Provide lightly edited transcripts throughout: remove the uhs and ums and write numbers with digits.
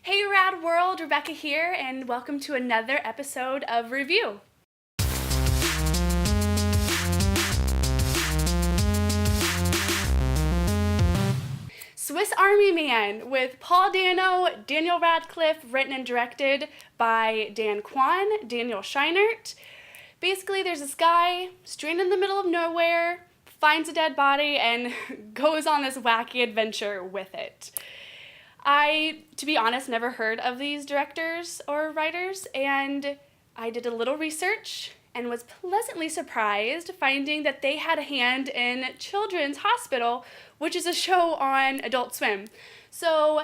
Hey Rad World, Rebekah here, and welcome to another episode of Review. Swiss Army Man with Paul Dano, Daniel Radcliffe, written and directed by Dan Kwan, Daniel Scheinert. Basically, there's this guy stranded in the middle of nowhere, finds a dead body, and goes on this wacky adventure with it. I, to be honest, never heard of these directors or writers, and I did a little research and was pleasantly surprised finding that they had a hand in Children's Hospital, which is a show on Adult Swim. So,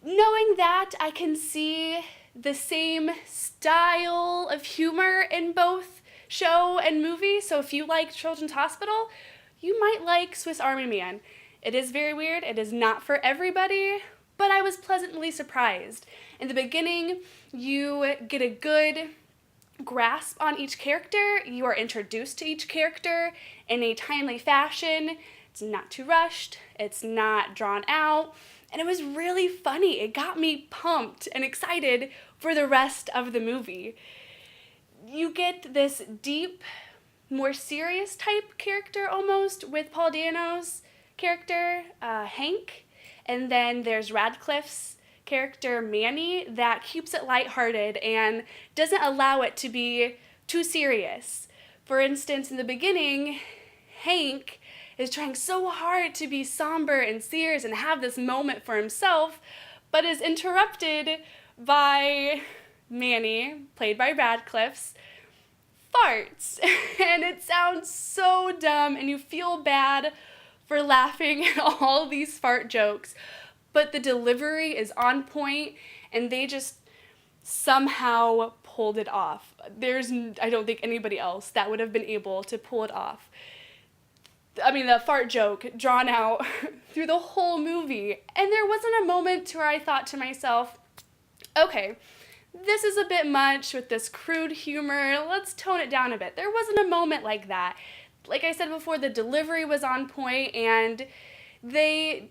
knowing that, I can see the same style of humor in both show and movie. So if you like Children's Hospital, you might like Swiss Army Man. It is very weird. It is not for everybody, but I was pleasantly surprised. In the beginning, you get a good grasp on each character. You are introduced to each character in a timely fashion. It's not too rushed. It's not drawn out. And it was really funny. It got me pumped and excited for the rest of the movie. You get this deep, more serious type character almost with Paul Dano's character, Hank. And then there's Radcliffe's character, Manny, that keeps it lighthearted and doesn't allow it to be too serious. For instance, in the beginning, Hank is trying so hard to be somber and serious and have this moment for himself, but is interrupted by Manny, played by Radcliffe's, farts. And it sounds so dumb, and you feel bad for laughing at all these fart jokes, but the delivery is on point, and they just somehow pulled it off. I don't think anybody else that would have been able to pull it off. I mean, the fart joke drawn out through the whole movie, and there wasn't a moment where I thought to myself, okay, this is a bit much with this crude humor, let's tone it down a bit. There wasn't a moment like that. Like I said before, the delivery was on point, and they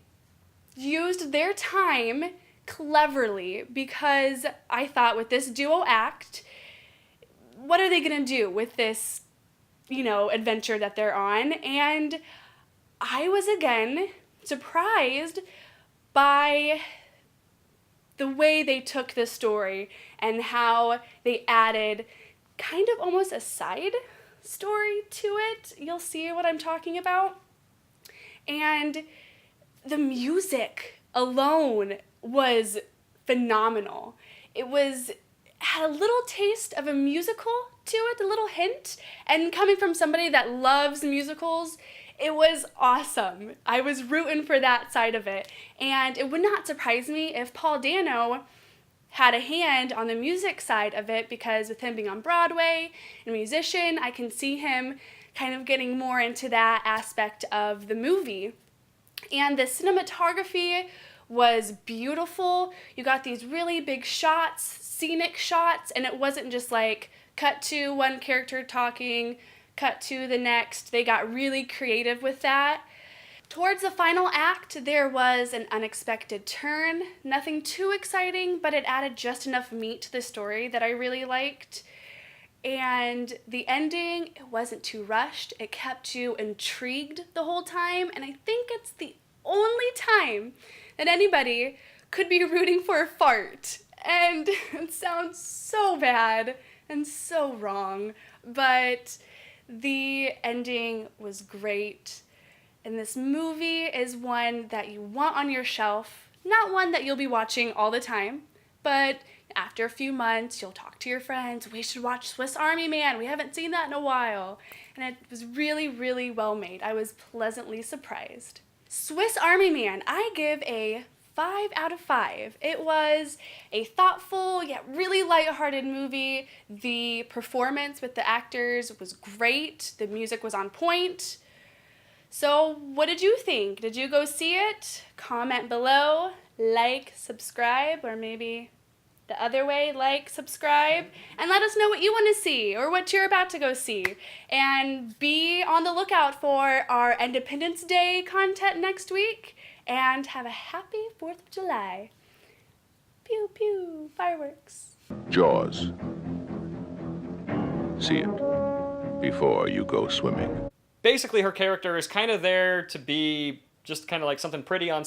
used their time cleverly, because I thought with this duo act, what are they going to do with this, adventure that they're on? And I was again surprised by the way they took this story and how they added kind of almost a side story to it. You'll see what I'm talking about. And the music alone was phenomenal. It had a little taste of a musical to it, a little hint, and coming from somebody that loves musicals, it was awesome. I was rooting for that side of it, and it would not surprise me if Paul Dano had a hand on the music side of it, because with him being on Broadway and a musician, I can see him kind of getting more into that aspect of the movie. And the cinematography was beautiful. You got these really big shots, scenic shots, and it wasn't just like cut to one character talking, cut to the next. They got really creative with that. Towards the final act, there was an unexpected turn. Nothing too exciting, but it added just enough meat to the story that I really liked. And the ending, it wasn't too rushed. It kept you intrigued the whole time, and I think it's the only time that anybody could be rooting for a fart. And it sounds so bad and so wrong, but the ending was great. And this movie is one that you want on your shelf, not one that you'll be watching all the time, but after a few months, you'll talk to your friends, we should watch Swiss Army Man, we haven't seen that in a while. And it was really, really well made. I was pleasantly surprised. Swiss Army Man, I give a 5 out of 5. It was a thoughtful yet really lighthearted movie. The performance with the actors was great. The music was on point. So what did you think? Did you go see it? Comment below, like, subscribe, or maybe the other way, like, subscribe, and let us know what you want to see or what you're about to go see. And be on the lookout for our Independence Day content next week. And have a happy 4th of July. Pew, pew. Fireworks. Jaws. See it before you go swimming. Basically, her character is kind of there to be just kind of like something pretty on